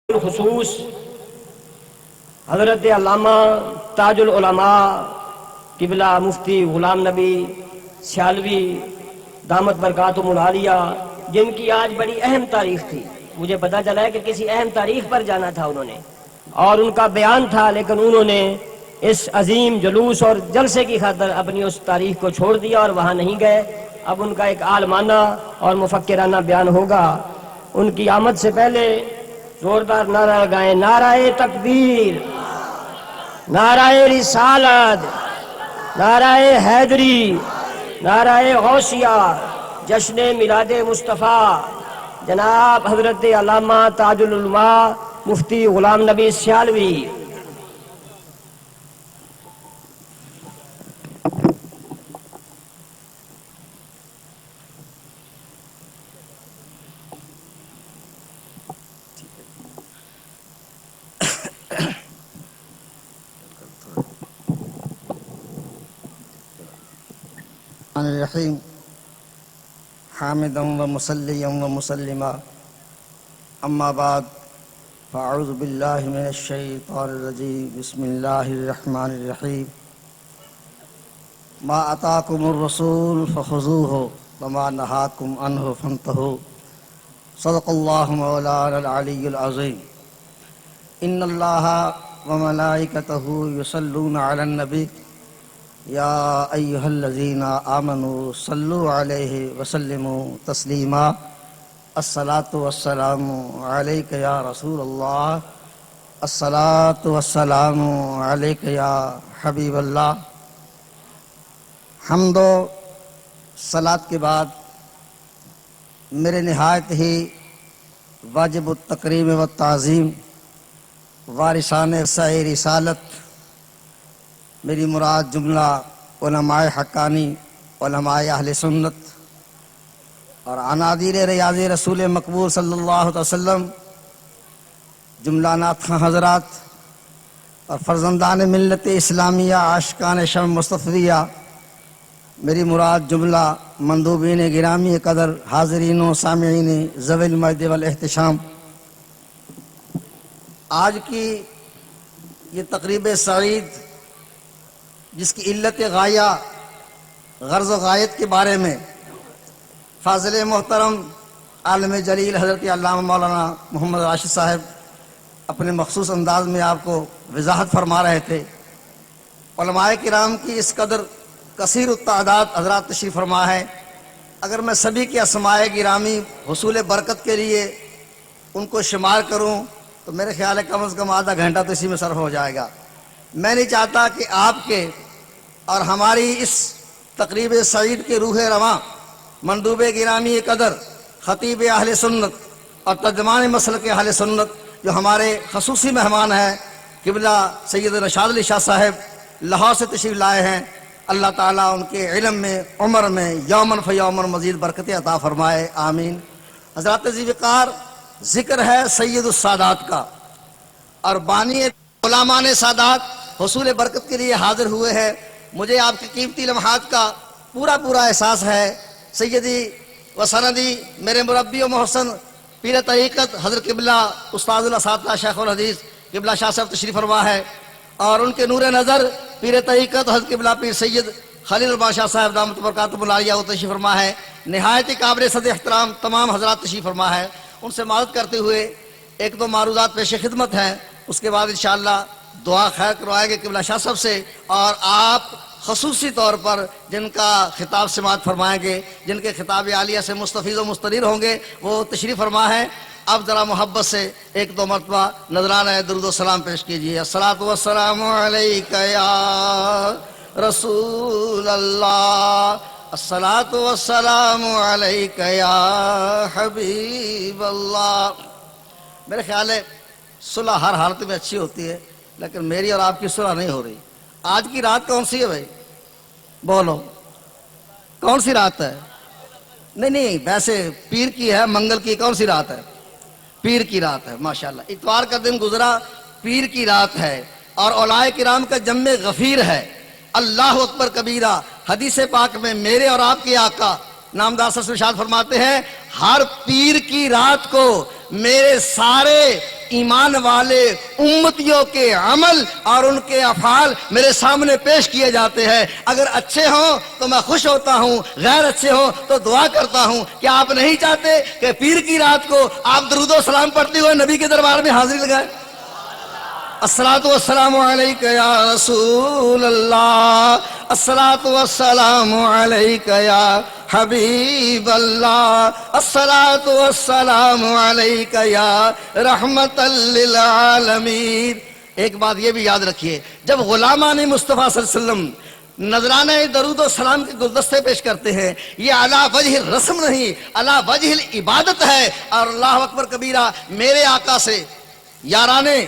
خصوص حضرت علامہ تاج العلماء قبلہ مفتی غلام نبی سیالوی دامت برکاتہم العالیہ، جن کی آج بڑی اہم تاریخ تھی۔ مجھے پتا چلا ہے کہ کسی اہم تاریخ پر جانا تھا انہوں نے، اور ان کا بیان تھا، لیکن انہوں نے اس عظیم جلوس اور جلسے کی خاطر اپنی اس تاریخ کو چھوڑ دیا اور وہاں نہیں گئے۔ اب ان کا ایک عالمانہ اور مفکرانہ بیان ہوگا۔ ان کی آمد سے پہلے زوردار نعرہ لگائیں: نعرہ تکبیر، نعرہ رسالت، نعرہ حیدری، نعرہ غوثیہ، جشن میلاد مصطفیٰ جناب حضرت علامہ تاج العلماء مفتی غلام نبی سیالوی۔ الرحیم حامدا و مصلیا و مسلما، اما بعد فاعوذ باللہ من الشیطان الرجیم، بسم اللہ الرحمن الرحیم۔ ما اتاکم الرسول فخذوہ وما نہاکم عنہ فانتہوا، صدق اللہ مولانا العلی العظیم۔ ان اللہ و ملائکتہ یصلون علی النبی یا ایہا الذین آمنوا صلوا علیہ وسلموا تسلیما، الصلاۃ والسلام علیک یا رسول اللہ، الصلاۃ والسلام علیک یا حبیب اللہ۔ حمد و صلاۃ کے بعد میرے نہایت ہی واجب التکریم و تعظیم وارثان سعی رسالت، میری مراد جملہ علماء حقانی، علماء اہل سنت اور عناذیر ریاض رسول مقبول صلی اللہ علیہ وسلم، جملہ نعت خواں حضرات اور فرزندان ملت اسلامیہ، عاشقان شمع مصطفیہ، میری مراد جملہ مندوبین گرامی قدر، حاضرین و سامعین ذوی المجد والاحتشام۔ آج کی یہ تقریب سعید، جس کی علت غایہ، غرض و غایت کے بارے میں فاضل محترم عالم جلیل حضرت علامہ مولانا محمد راشد صاحب اپنے مخصوص انداز میں آپ کو وضاحت فرما رہے تھے۔ علماء کرام کی اس قدر کثیر التعداد حضرات تشریف فرما ہے، اگر میں سبھی کے اسماء گرامی حصول برکت کے لیے ان کو شمار کروں تو میرے خیال ہے کم از کم آدھا گھنٹہ تو اسی میں صرف ہو جائے گا۔ میں نہیں چاہتا کہ آپ کے اور ہماری اس تقریب سعید کے روح رواں مندوب گرامی قدر، خطیب اہل سنت اور ترجمان مسلک اہل سنت، جو ہمارے خصوصی مہمان ہیں، قبلہ سید رشاد علی شاہ صاحب لاہور سے تشریف لائے ہیں، اللہ تعالیٰ ان کے علم میں، عمر میں یومن فیومن مزید برکت عطا فرمائے، آمین۔ حضرات ذی وقار، ذکر ہے سید السادات کا، اور بانی علماء سادات حصول برکت کے لیے حاضر ہوئے ہیں۔ مجھے آپ کی قیمتی لمحات کا پورا احساس ہے۔ سیدی و سندی، میرے مربی و محسن پیر طریقت حضرت قبلہ استاد الاساتذہ شیخ الحدیث قبلہ شاہ صاحب تشریف فرما ہے، اور ان کے نور نظر پیر طریقت حضرت قبلہ پیر سید خلیل الباشا صاحب دامت برکاتہم العالیہ وہ تشریف فرما ہے۔ نہایت قابل صد احترام تمام حضرات تشریف فرما ہے۔ ان سے معذرت کرتے ہوئے ایک دو معروضات پیش خدمت ہیں، اس کے بعد انشاءاللہ دعا خیر کروائیں گے قبلہ شاہ صاحب سے، اور آپ خصوصی طور پر جن کا خطاب سماعت فرمائیں گے، جن کے خطاب عالیہ سے مستفیض و مستنیر ہوں گے، وہ تشریف فرما ہے۔ اب ذرا محبت سے ایک دو مرتبہ نذرانہ درود و سلام پیش کیجیے۔ الصلاۃ والسلام علیک یا رسول اللہ، الصلاۃ والسلام علیک یا حبیب اللہ۔ میرے خیال ہے صلح ہر حالت میں اچھی ہوتی ہے، لیکن میری اور آپ کی صلح نہیں ہو رہی۔ آج کی رات کون سی ہے بھائی؟ بولو، کون سی رات ہے؟ نہیں، ویسے پیر کی ہے، منگل کی کون سی رات ہے؟ پیر کی رات ہے، ماشاءاللہ۔ اتوار کا دن گزرا، پیر کی رات ہے، اور اولیاء کرام کا جم غفیر ہے۔ اللہ اکبر کبیرہ، حدیث پاک میں میرے اور آپ کے آقا نامدار صلی اللہ علیہ وسلم ارشاد فرماتے ہیں ہر پیر کی رات کو میرے سارے ایمان والے امتیوں کے عمل اور ان کے افعال میرے سامنے پیش کیے جاتے ہیں. اگر اچھے ہوں تو میں خوش ہوتا ہوں, غیر اچھے ہوں تو دعا کرتا ہوں. کیا آپ نہیں چاہتے کہ پیر کی رات کو آپ درود و سلام پڑھتے ہوئے نبی کے دربار میں حاضری لگائیں؟ الصلاۃ والسلام علیک یا رسول اللہ, الصلاۃ والسلام علیک یا حبیب اللہ, الصلاۃ والسلام علیک یا رحمت للعالمین. ایک بات یہ بھی یاد رکھیے, جب غلامان مصطفیٰ صلی اللہ علیہ وسلم نذرانہ درود و سلام کے گلدستے پیش کرتے ہیں, یہ علی وجہ رسم نہیں, علی وجہ عبادت ہے. اور اللہ اکبر کبیرہ, میرے آقا سے یارانے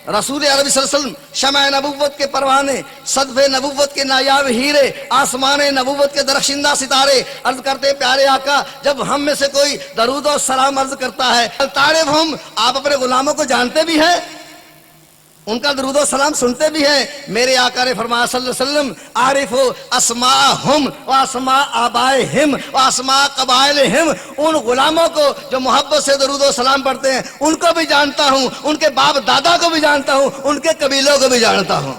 رسول عربی صلی اللہ علیہ وسلم, شمع نبوت کے پروانے, صدف نبوت کے نایاب ہیرے, آسمان نبوت کے درخشندہ ستارے, عرض کرتے پیارے آقا جب ہم میں سے کوئی درود و سلام عرض کرتا ہے تعریف ہم, آپ اپنے غلاموں کو جانتے بھی ہیں, ان کا درود و سلام سنتے بھی ہیں. میرے آقا نے فرمایا صلی اللہ علیہ وسلم عارفو اسماءہم و اسماء آبائہم و اسماء قبائلہم, ان غلاموں کو جو محبت سے درود و سلام پڑھتے ہیں ان کو بھی جانتا ہوں, ان کے باپ دادا کو بھی جانتا ہوں, ان کے قبیلوں کو بھی جانتا ہوں.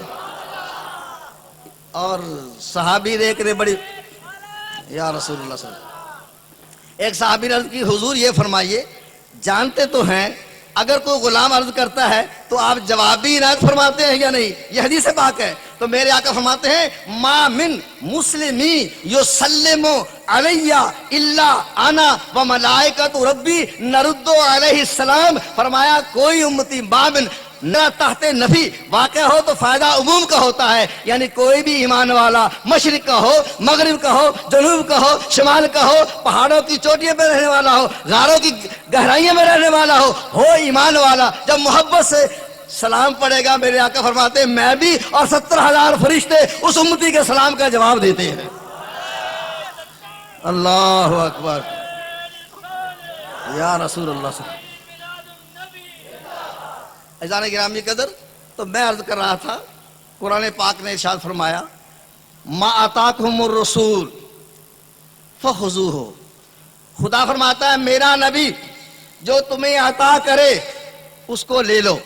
اور صحابی ایک نے بڑی یا رسول اللہ صلی اللہ علیہ وسلم, ایک صحابی نے عرض کی حضور یہ فرمائیے جانتے تو ہیں اگر کوئی غلام عرض کرتا ہے تو آپ جوابی عنایت فرماتے ہیں یا نہیں؟ یہ حدیث پاک ہے. تو میرے آقا فرماتے ہیں ما من مسلمی یسلم علی الا انا و ملائکۃ ربی نرد علیہ السلام. فرمایا کوئی امتی بابن نہ تحت نفی واقع ہو تو فائدہ عموم کا ہوتا ہے, یعنی کوئی بھی ایمان والا مشرق کا ہو, مغرب کا ہو, جنوب کا ہو, شمال کا ہو, پہاڑوں کی چوٹیوں پہ رہنے والا ہو, غاروں کی گہرائیوں میں رہنے والا ہو ایمان والا, جب محبت سے سلام پڑھے گا میرے آقا فرماتے ہیں میں بھی اور 70,000 فرشتے اس امتی کے سلام کا جواب دیتے ہیں. اللہ اکبر یا رسول اللہ صلی اللہ علیہ وسلم. عزیزان گرامی قدر, تو میں عرض کر رہا تھا قرآن پاک نے ارشاد فرمایا ما آتاکہم الرسول فخذوہ. خدا فرماتا ہے میرا نبی جو تمہیں عطا کرے اس کو لے لو.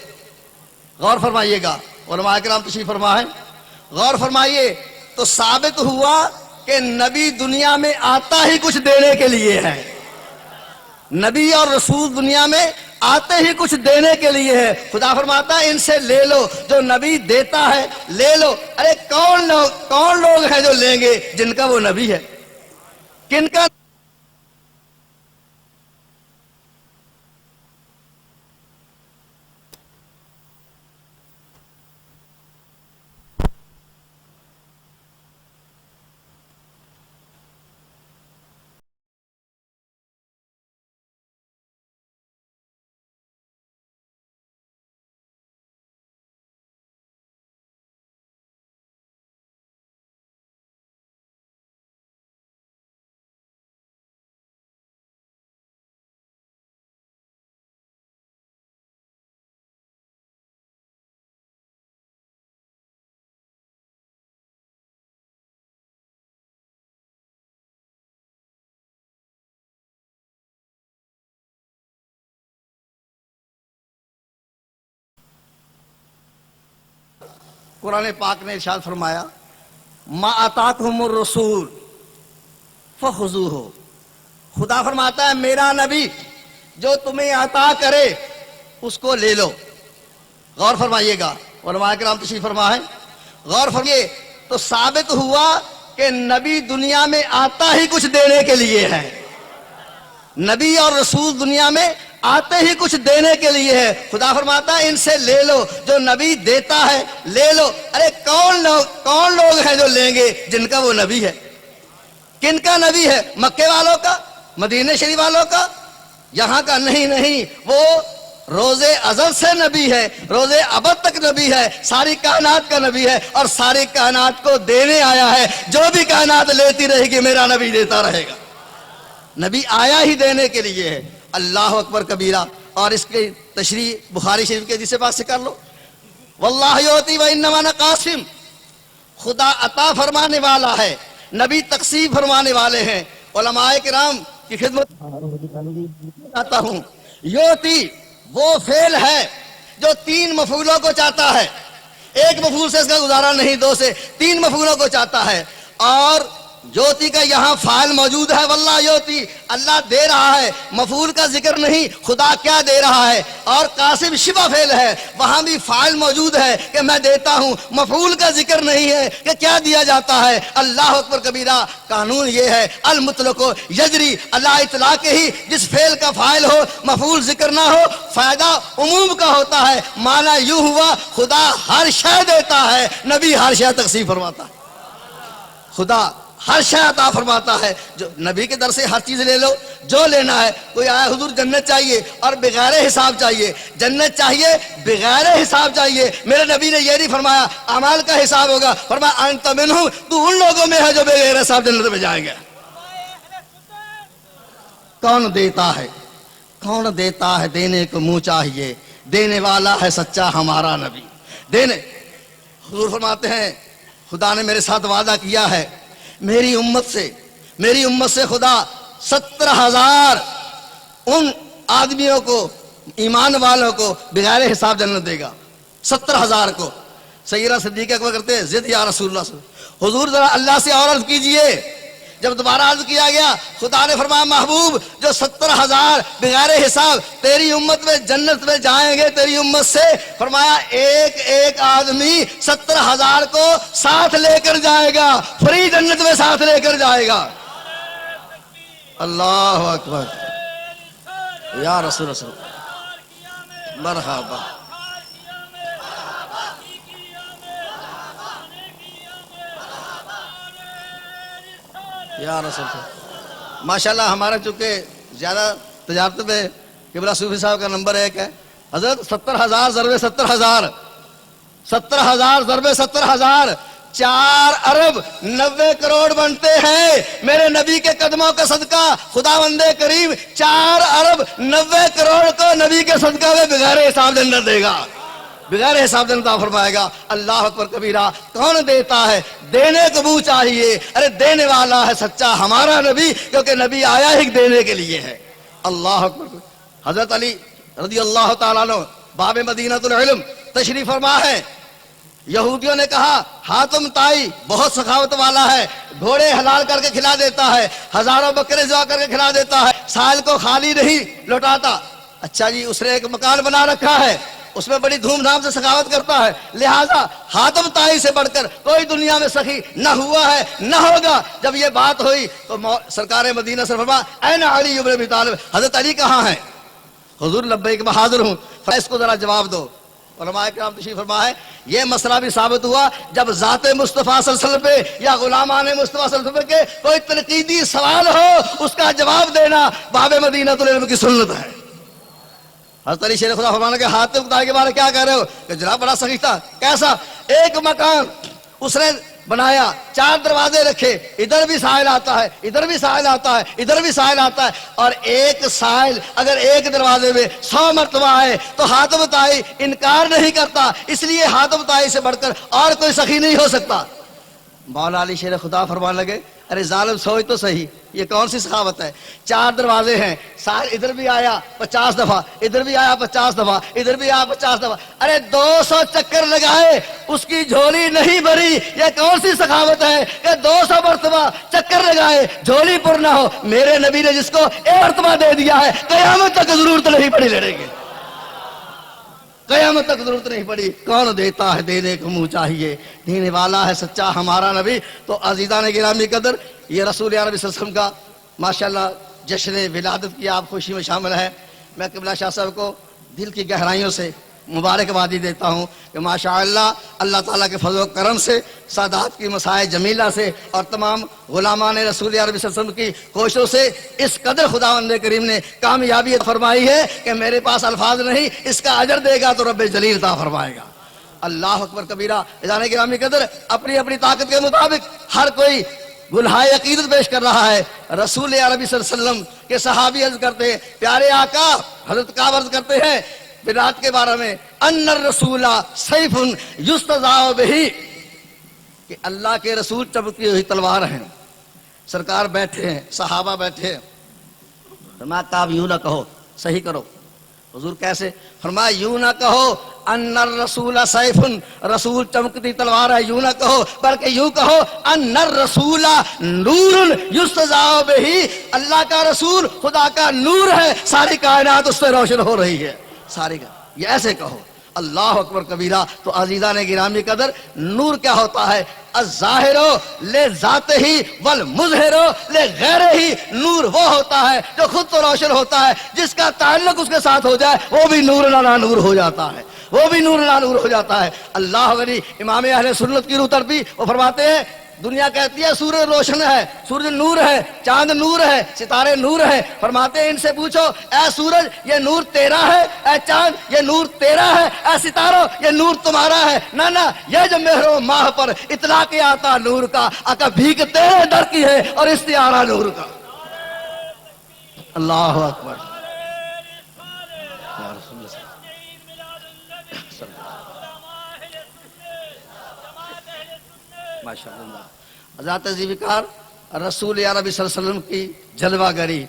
غور فرمائیے گا, علماء کرام تشریف فرما ہے, غور فرمائیے. تو ثابت ہوا کہ نبی دنیا میں آتا ہی کچھ دینے کے لیے ہے. نبی اور رسول دنیا میں آتے ہی کچھ دینے کے لیے ہے. خدا فرماتا ہے ان سے لے لو, جو نبی دیتا ہے لے لو. ارے کون لوگ ہیں جو لیں گے جن کا وہ نبی ہے؟ کن کا؟ قرآن پاک نے ارشاد فرمایا ما آتاکہم الرسول فخذوہ. خدا فرماتا ہے میرا نبی جو تمہیں عطا کرے اس کو لے لو. غور فرمائیے گا, علماء کرام تشریف فرما ہے, غور فرمائیے. تو ثابت ہوا کہ نبی دنیا میں آتا ہی کچھ دینے کے لیے ہے. نبی اور رسول دنیا میں آتے ہی کچھ دینے کے لیے ہے. خدا فرماتا ہے ان سے لے لو, جو نبی دیتا ہے لے لو. ارے کون لوگ ہیں جو لیں گے جن کا وہ نبی ہے؟ کن کا نبی ہے؟ مکے والوں کا, مدینہ شریف والوں کا, یہاں کا نہیں. وہ روز ازل سے نبی ہے, روز ابد تک نبی ہے, ساری کائنات کا نبی ہے, اور ساری کائنات کو دینے آیا ہے. جو بھی کائنات لیتی رہے گی میرا نبی دیتا رہے گا. نبی آیا ہی دینے کے لیے ہے. اللہ اکبر کبیرہ. اور اس کی تشریح بخاری شریف کے جسے پاس سے کر لو, واللہ یعطی و انما انا قاسم. خدا عطا فرمانے والا ہے, نبی تقسیم فرمانے والے ہیں. علماء کرام کی خدمت چاہتا ہوں. یوتی وہ فعل ہے جو 3 مفعولوں کو چاہتا ہے. ایک مفعول سے اس کا گزارا نہیں، 2 سے 3 مفعولوں کو چاہتا ہے. اور یوتی کا یہاں فاعل موجود ہے، واللہ یوتی، اللہ دے رہا ہے، مفعول کا ذکر نہیں، خدا کیا دے رہا ہے. اور قاسم شبہ فعل ہے، وہاں بھی فاعل موجود ہے کہ میں دیتا ہوں، مفعول کا ذکر نہیں ہے کہ کیا دیا جاتا ہے. اللہ اکبر کبیرہ. قانون یہ ہے المطلق یجری اللہ اطلاق ہی، جس فعل کا فاعل ہو مفعول ذکر نہ ہو فائدہ عموم کا ہوتا ہے. مانا یوں ہوا خدا ہر شے دیتا ہے، نبی ہر شے تقسیم فرماتا ہے. خدا ہر شے عطا فرماتا ہے. جو نبی کے در سے ہر چیز لے لو جو لینا ہے. کوئی آیا حضور جنت چاہیے اور بغیر حساب چاہیے، جنت چاہیے بغیر حساب چاہیے. میرے نبی نے یہ نہیں فرمایا اعمال کا حساب ہوگا، فرمایا انت منہم، تو ان لوگوں میں ہے جو بغیر حساب جنت میں جائیں گے. کون دیتا ہے؟ کون دیتا ہے؟ دینے کو منہ چاہیے، دینے والا ہے سچا ہمارا نبی. دینے حضور فرماتے ہیں خدا نے میرے ساتھ وعدہ کیا ہے، میری امت سے خدا 70,000 ان آدمیوں کو، ایمان والوں کو بغیر حساب جنت دے گا. 70,000 کو. سیدنا صدیق اکبر کرتے ہیں ضد یا رسول اللہ صلی اللہ علیہ وسلم، حضور ذرا اللہ سے اور عرض کیجئے. جب دوبارہ عرض کیا گیا خدا نے فرمایا محبوب جو 70,000 بغیر حساب تیری امت میں جنت میں جائیں گے تیری امت سے، فرمایا ایک ایک آدمی 70,000 کو ساتھ لے کر جائے گا، فری جنت میں ساتھ لے کر جائے گا. اللہ اکبر یا رسول اللہ. مرحبا. یا رسول اللہ. ماشاءاللہ ہمارا چونکہ زیادہ تجارت میں قبلہ صوفی صاحب کا نمبر 1 ہے. حضرت 70,000 ضرب 70,000 70,000 ضرب 70,000 4 ارب 90 کروڑ بنتے ہیں. میرے نبی کے قدموں کا صدقہ خداوند کریم 4 ارب 90 کروڑ کو نبی کے صدقہ میں بغیر حساب جنت دے گا، بغیر حساب جنت فرمائے گا. اللہ اکبر کبیرہ. کون دیتا ہے؟ دینے کو منہ چاہیے. ارے دینے والا ہے سچا ہمارا نبی، کیونکہ نبی آیا ہی دینے کے لیے ہے. اللہ اکبر. حضرت علی رضی اللہ تعالیٰ عنہ باب مدینۃ العلم تشریف فرما ہے. یہودیوں نے کہا حاتم طائی بہت سخاوت والا ہے، گھوڑے حلال کر کے کھلا دیتا ہے، ہزاروں بکرے ذبح کر کے کھلا دیتا ہے، سائل کو خالی نہیں لوٹاتا. اچھا جی، اس نے ایک مکان بنا رکھا ہے، اس میں بڑی دھوم دھام سے سخاوت کرتا ہے، لہذا حاتم طائی سے بڑھ کر کوئی دنیا میں سخی نہ ہوا ہے نہ ہوگا. جب یہ بات ہوئی تو سرکار مدینہ سے فرمایا این علی ابن ابی طالب، حضرت علی کہاں ہیں؟ حضور لبیک میں حاضر ہوں. اس کو ذرا جواب دو. علماء کرام تشریف فرما ہے یہ مسئلہ بھی ثابت ہوا جب ذات مصطفیٰ صلی اللہ علیہ وسلم پہ یا غلامان مصطفیٰ صلی اللہ علیہ وسلم کے کوئی تنقیدی سوال ہو اس کا جواب دینا باب مدینۃ العلم کی سنت ہے. حضرت علی شیر خدا فرمانے کے حاتم طائی کے بارے کیا کہہ رہے ہو کہ جناب بڑا سخی تھا. کیسا؟ ایک مکان اس نے بنایا، 4 دروازے رکھے، ادھر بھی سائل آتا ہے، ادھر بھی سائل آتا ہے، ادھر بھی سائل آتا ہے، اور ایک سائل اگر ایک دروازے میں 100 مرتبہ آئے تو حاتم طائی انکار نہیں کرتا، اس لیے حاتم طائی سے بڑھ کر اور کوئی سخی نہیں ہو سکتا. مولا علی شیر خدا فرمان لگے ارے ظالم سوچ تو صحیح، یہ کون سی سخاوت ہے؟ 4 دروازے ہیں، سائل ادھر بھی آیا 50 دفعہ، ادھر بھی آیا 50 دفعہ، ادھر بھی آیا 50 دفعہ، ارے 200 چکر لگائے اس کی جھولی نہیں بھری. یہ کون سی سخاوت ہے کہ 200 مرتبہ چکر لگائے جھولی پر نہ ہو؟ میرے نبی نے جس کو 1 مرتبہ دے دیا ہے قیامت تک ضرورت نہیں پڑی لینے کی، قیامت تک ضرورت نہیں پڑی. کون دیتا ہے؟ دینے کو منہ چاہیے، دینے والا ہے سچا ہمارا نبی. تو عزیزان گرامی قدر، یہ رسول عربی صلی اللہ علیہ وسلم کا ماشاءاللہ جشن ولادت کی آپ خوشی میں شامل ہے. میں قبلہ شاہ صاحب کو دل کی گہرائیوں سے مبارکبادی دیتا ہوں کہ ماشاءاللہ اللہ تعالیٰ کے فضل و کرم سے، سادات کی مسائل جمیلہ سے اور تمام غلامان رسول عربی صلی اللہ علیہ وسلم کی کوششوں سے اس قدر خداوند کریم نے کامیابی فرمائی ہے کہ میرے پاس الفاظ نہیں. اس کا اجر دے گا تو رب جلیل عطا فرمائے گا. اللہ اکبر کبیرہ. عزیزان گرامی قدر، اپنی اپنی طاقت کے مطابق ہر کوئی گلہائے عقیدت پیش کر رہا ہے. رسول عربی صلی اللہ علیہ وسلم کے صحابی عرض کرتے ہیں، پیارے آقا حضرت کعب عرض کرتے ہیں برات کے بارے میں، ان الرسول سیف یستضاء بہ، کہ اللہ کے رسول چمکتی ہوئی تلوار ہیں. سرکار بیٹھے ہیں، صحابہ بیٹھے ہیں، فرمایا کہ آپ یوں نہ کہو، صحیح کرو۔ حضور کیسے؟ فرمایا یوں نہ کہو ان الرسول سیف، رسول چمکتی تلوار ہے، یوں نہ کہو بلکہ یوں کہو ان الرسول نور یستضاء بہ، اللہ کا رسول خدا کا نور ہے، ساری کائنات اس سے روشن ہو رہی ہے، ساری کا، یہ ایسے کہو۔ اللہ اکبر کبیرہ۔ تو عزیزان گرامی قدر، نور کیا ہوتا ہے؟ الظاہر لذاتہ والمظہر لغیرہ، نور وہ ہوتا ہے جو خود تو روشن ہوتا ہے، جس کا تعلق اس کے ساتھ ہو جائے وہ بھی نور لا نور ہو جاتا ہے، وہ بھی نور لا نور ہو جاتا ہے۔ اللہ ولی امام اہل سنت کی روح تربی، وہ فرماتے ہیں دنیا کہتی ہے سورج روشن ہے، سورج نور ہے، چاند نور ہے، ستارے نور ہے۔ فرماتے ہیں ان سے پوچھو اے سورج یہ نور تیرا ہے، اے چاند یہ نور تیرا ہے، اے ستاروں یہ نور تمہارا ہے؟ نہ یہ جو مہر و ماہ پر اطلاق آتا نور کا، آقا بھیک تیرے در کی ہے اور استعارہ نور کا۔ اللہ اکبر۔ ماشاءاللہ۔ حضرت ذوالفقار رسول عربی صلی اللہ علیہ وسلم کی جلوہ گری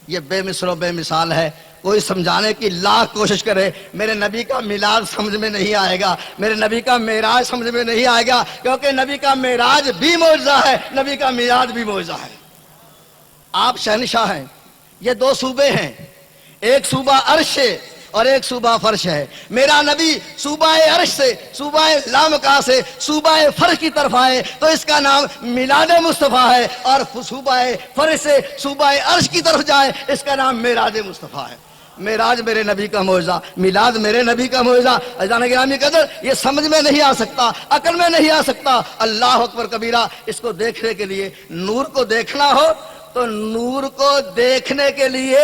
یہ بے مثل و بے مثال ہے۔ کوئی سمجھانے کی لاکھ کوشش کرے، میرے نبی کا میلاد سمجھ میں نہیں آئے گا، میرے نبی کا معراج سمجھ میں نہیں آئے گا، کیونکہ نبی کا معراج بھی معجزہ ہے، نبی کا میلاد بھی معجزہ ہے۔ آپ شہنشاہ ہیں، یہ دو صوبے ہیں، ایک صوبہ عرش ہے اور ایک صوبہ فرش ہے۔ میرا نبی صوبہ عرش سے، صوبہ لامکا سے صوبہ فرش کی طرف آئے تو اس کا نام میلاد مصطفیٰ ہے، اور صوبہ فرش سے صوبہ عرش کی طرف جائے اس کا نام معراج مصطفیٰ ہے۔ معراج میرے نبی کا معجزہ، میلاد میرے نبی کا معجزہ۔ عزیزان گرامی قدر، یہ سمجھ میں نہیں آ سکتا، عقل میں نہیں آ سکتا۔ اللہ اکبر کبیرہ۔ اس کو دیکھنے کے لیے، نور کو دیکھنا ہو تو نور کو دیکھنے کے لیے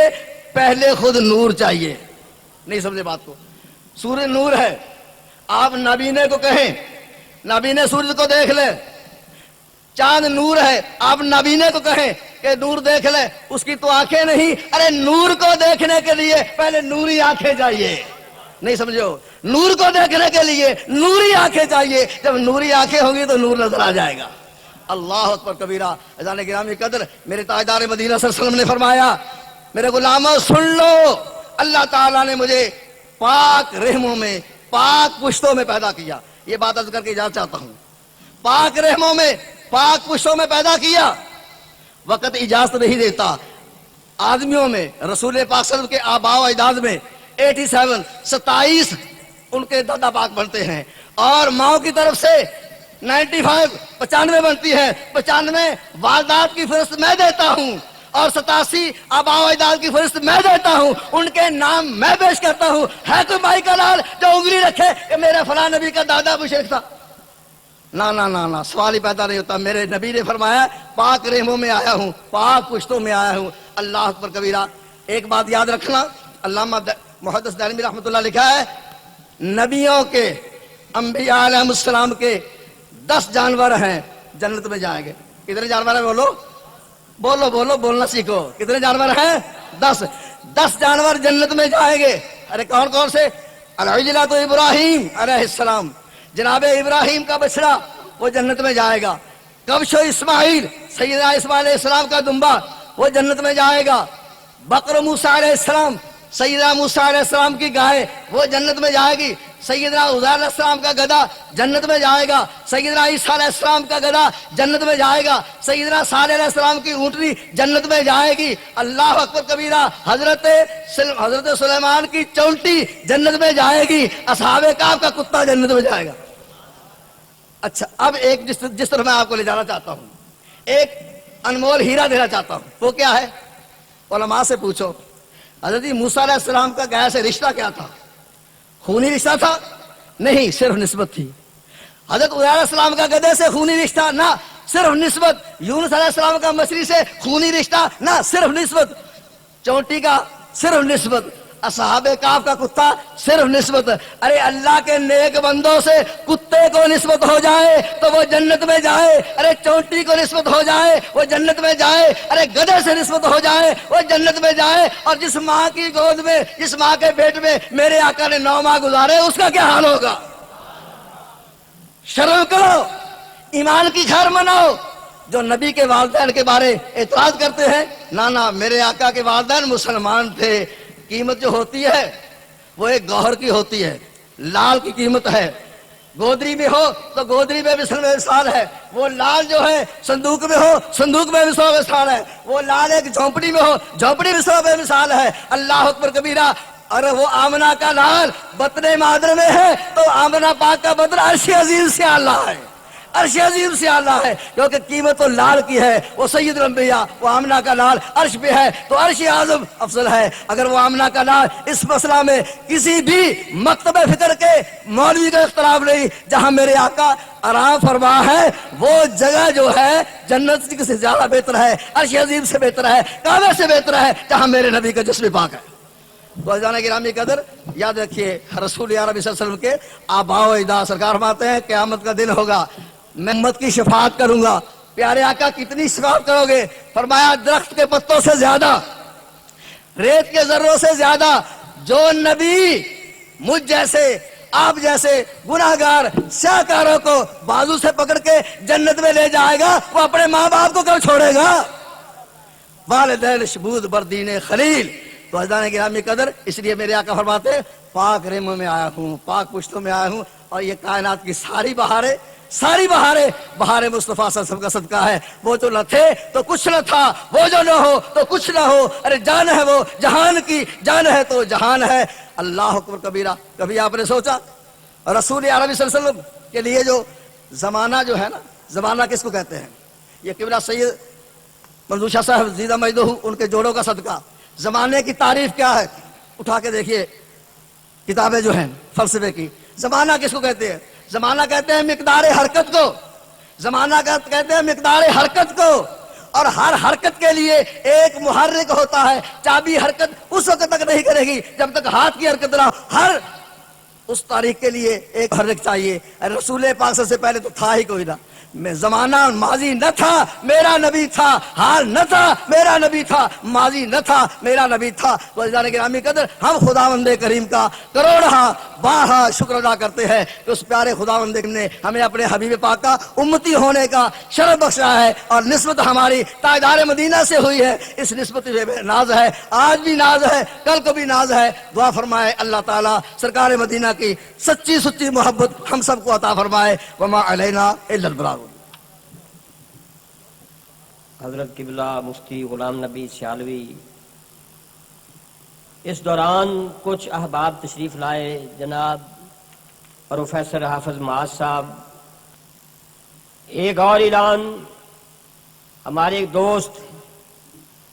پہلے خود نور چاہیے۔ نہیں سمجھے بات کو؟ سورج نور ہے، آپ نابینے کو کہیں نابینے سورج کو دیکھ لے۔ چاند نور ہے، آپ نابینے کو کہیں کہ نور دیکھ لے، اس کی تو آنکھیں نہیں۔ ارے نور کو دیکھنے کے لیے پہلے نوری آنکھیں چاہیے۔ نہیں سمجھو؟ نور کو دیکھنے کے لیے نوری آنکھیں چاہیے، جب نوری آنکھیں ہوں گی تو نور نظر آ جائے گا۔ اللہ اکبر کبیرہ۔ عزیزان گرامی قدر، میرے تاجدار مدینہ صلی اللہ علیہ وسلم نے فرمایا میرے غلاموں سن لو، اللہ تعالیٰ نے مجھے پاک رحموں میں، پاک پشتوں میں پیدا کیا۔ یہ بات عرض کر کے اجازت چاہتا ہوں، پاک رحموں میں، پاک پشتوں میں پیدا کیا۔ وقت اجازت نہیں دیتا۔ آدمیوں میں رسول پاک صلی اللہ علیہ وسلم کے آباء و اجداد میں 27 ان کے دادا پاک بنتے ہیں، اور ماؤں کی طرف سے 95 بنتی ہے۔ 95 والدات کی فہرست میں دیتا ہوں، اور 87 آباء و اجداد کی فہرست میں دیتا ہوں، ان کے نام میں پیش کرتا ہوں۔ ہے کوئی مائی کا لال جو انگلی رکھے کہ میرے فلاں نبی کا دادا مشرک تھا؟ نہ، سوال ہی پیدا نہیں ہوتا۔ میرے نبی نے فرمایا پاک رحموں میں آیا ہوں، پاک پشتوں میں آیا ہوں۔ اللہ اکبر کبیرہ۔ ایک بات یاد رکھنا، علامہ محدث دارمی رحمۃ اللہ لکھا ہے، نبیوں کے، انبیاء علیہ السلام کے 10 جانور ہیں جنت میں جائیں گے۔ کتنے جانور ہیں؟ بولو، بولنا سیکھو۔ کتنے جانور ہیں؟ 10 جانور جنت میں جائیں گے۔ ارے کون سے؟ العجلہ تو ابراہیم علیہ السلام، جناب ابراہیم کا بچڑا وہ جنت میں جائے گا۔ کبش و اسماعیل، سیدنا اسماعیل علیہ السلام کا دمبا وہ جنت میں جائے گا۔ بقر موسیٰ علیہ السلام، سیدنا موسیٰ علیہ السلام کی گائے وہ جنت میں جائے گی۔ سیدنا عزیر علیہ السلام کا گدھا جنت میں جائے گا۔ سیدنا عیسیٰ علیہ السلام کا گدھا جنت میں جائے گا۔ سیدنا صالح علیہ السلام کی اونٹنی جنت میں جائے گی۔ اللہ اکبر کبیرہ۔ حضرت سلیمان کی چونٹی جنت میں جائے گی۔ اصحاب کہف کا کتا جنت میں جائے گا۔ اچھا، اب ایک جس طرح میں آپ کو لے جانا چاہتا ہوں، ایک انمول ہیرا دینا چاہتا ہوں، وہ کیا ہے؟ علماء سے پوچھو، حضرت موسیٰ علیہ السلام کا گائے سے رشتہ کیا تھا؟ خونی رشتہ تھا؟ نہیں، صرف نسبت تھی۔ حضرت عزیر علیہ السلام کا گدھے سے خونی رشتہ؟ نہ، صرف نسبت۔ یونس علیہ السلام کا مچھلی سے خونی رشتہ؟ نہ، صرف نسبت۔ چونٹی کا صرف نسبت۔ اصحاب کہف کا کتا صرف نسبت۔ ارے اللہ کے نیک بندوں سے کتے کو نسبت ہو جائے تو وہ جنت میں جائے، ارے چونٹی کو نسبت ہو جائے وہ جنت میں جائے، ارے گدھے سے نسبت ہو جائے وہ جنت میں جائے۔ اور جس ماں کی گود میں، جس ماں کے پیٹ میں میرے آقا نے 9 ماہ گزارے، اس کا کیا حال ہوگا؟ شرم کرو، ایمان کی خیر مناؤ، جو نبی کے والدین کے بارے اعتراض کرتے ہیں، نانا میرے آقا کے والدین مسلمان تھے، قیمت جو ہوتی ہے وہ ایک گوہر کی ہوتی ہے، لال کی قیمت ہے، گودری میں ہو تو گودری میں بھی مثال ہے، وہ لال جو ہے صندوق میں ہو صندوق میں بھی مثال ہے، وہ لال ایک جھونپڑی میں ہو جھونپڑی میں مثال ہے۔ اللہ اکبر کبیرہ۔ اور وہ آمنہ کا لال بطن مادر میں ہے تو آمنہ پاک کا بدن عرش عظیم سے اعلیٰ ہے، عرش عظیم سے اعلیٰ ہے، کیونکہ قیمت تو لال کی ہے، وہ سید الانبیاء، وہ آمنہ کا لال عرش پہ ہے تو عرش اعظم افضل ہے۔ اگر وہ آمنہ کا لال اس مسئلہ میں کسی بھی مکتب فکر کے مولوی کا اختلاف نہیں، جہاں میرے آقا آرام فرما ہے وہ جگہ جو ہے جنت سے زیادہ بہتر ہے، عرش عظیم سے بہتر ہے، کعبے سے بہتر ہے، جہاں میرے نبی کا جسم پاک ہے۔ تو عزیزان گرامی قدر، یاد رکھیے رسول عربی صلی اللہ علیہ وسلم کے آباء و اجداد سرکار فرماتے ہیں قیامت کا دن ہوگا، میں امت کی شفاعت کروں گا۔ پیارے آقا کتنی شفاعت کرو گے؟ فرمایا درخت کے پتوں سے زیادہ، ریت کے ذروں سے زیادہ۔ جو نبی مجھ جیسے آپ جیسے گناہگار سیاہکاروں کو بازو سے پکڑ کے جنت میں لے جائے گا، وہ اپنے ماں باپ کو کب چھوڑے گا؟ والدین شبود بردین خلیل۔ تو عزیزان گرامی قدر، اس لیے میرے آقا فرماتے ہیں پاک ریموں میں آیا ہوں، پاک پشتوں میں آیا ہوں، اور یہ کائنات کی ساری بہاریں بہار مصطفیٰ صلی اللہ علیہ وسلم کا صدقہ ہے۔ وہ جو نہ تھے تو کچھ نہ تھا، وہ جو نہ ہو تو کچھ نہ ہو، ارے جان ہے وہ جہان کی، جان ہے تو جہان ہے۔ اللہ اکبر کبیرہ۔ کبھی آپ نے سوچا رسول عربی صلی اللہ علیہ وسلم کے لیے جو زمانہ جو ہے نا، زمانہ کس کو کہتے ہیں؟ یہ قبلہ سید منظور شاہ صاحب زیدہ مجدہ ان کے جوڑوں کا صدقہ۔ زمانے کی تعریف کیا ہے؟ اٹھا کے دیکھیے کتابیں جو ہیں فلسفے کی۔ زمانہ کس کو کہتے ہیں؟ زمانہ کہتے ہیں مقدار حرکت کو، زمانہ کہتے ہیں مقدار حرکت کو، اور ہر حرکت کے لیے ایک محرک ہوتا ہے۔ چابی حرکت اس وقت تک نہیں کرے گی جب تک ہاتھ کی حرکت نہ، ہر اس تاریخ کے لیے ایک محرک چاہیے۔ رسول پاک سے پہلے تو تھا ہی کوئی نہ، میں زمانہ ماضی نہ تھا میرا نبی تھا، حال نہ تھا میرا نبی تھا، ماضی نہ تھا میرا نبی تھا۔ تو عزیزان گرامی قدر، ہم خداوند کریم کا کروڑہا بارہا شکر ادا کرتے ہیں کہ اس پیارے خداوند نے ہمیں اپنے حبیب پاک کا امتی ہونے کا شرف بخشا ہے، اور نسبت ہماری تاجدار مدینہ سے ہوئی ہے۔ اس نسبت پہ ناز ہے، آج بھی ناز ہے، کل کو بھی ناز ہے۔ دعا فرمائے اللہ تعالیٰ سرکار مدینہ کی سچی محبت ہم سب کو عطا فرمائے۔ وما علینا الا البلاغ۔ حضرت قبلہ مفتی غلام نبی سیالوی، اس دوران کچھ احباب تشریف لائے، جناب پروفیسر حافظ معاذ صاحب۔ ایک اور اعلان، ہمارے ایک دوست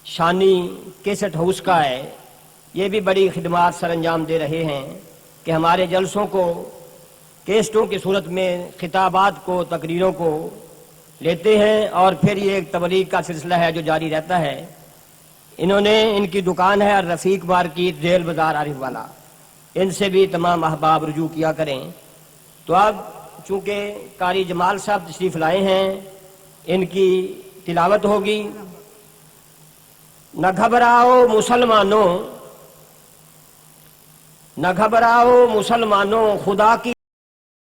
شانی کیسٹ ہاؤس کا ہے، یہ بھی بڑی خدمات سر انجام دے رہے ہیں کہ ہمارے جلسوں کو کیسٹوں کی صورت میں خطابات کو، تقریروں کو لیتے ہیں، اور پھر یہ ایک تبلیغ کا سلسلہ ہے جو جاری رہتا ہے۔ انہوں نے، ان کی دکان ہے الرفیق مارکیٹ، ریل بازار عارف والا، ان سے بھی تمام احباب رجوع کیا کریں۔ تو اب چونکہ قاری جمال صاحب تشریف لائے ہیں، ان کی تلاوت ہوگی۔ نہ گھبراؤ مسلمانوں، نہ گھبراؤ مسلمانوں، خدا کی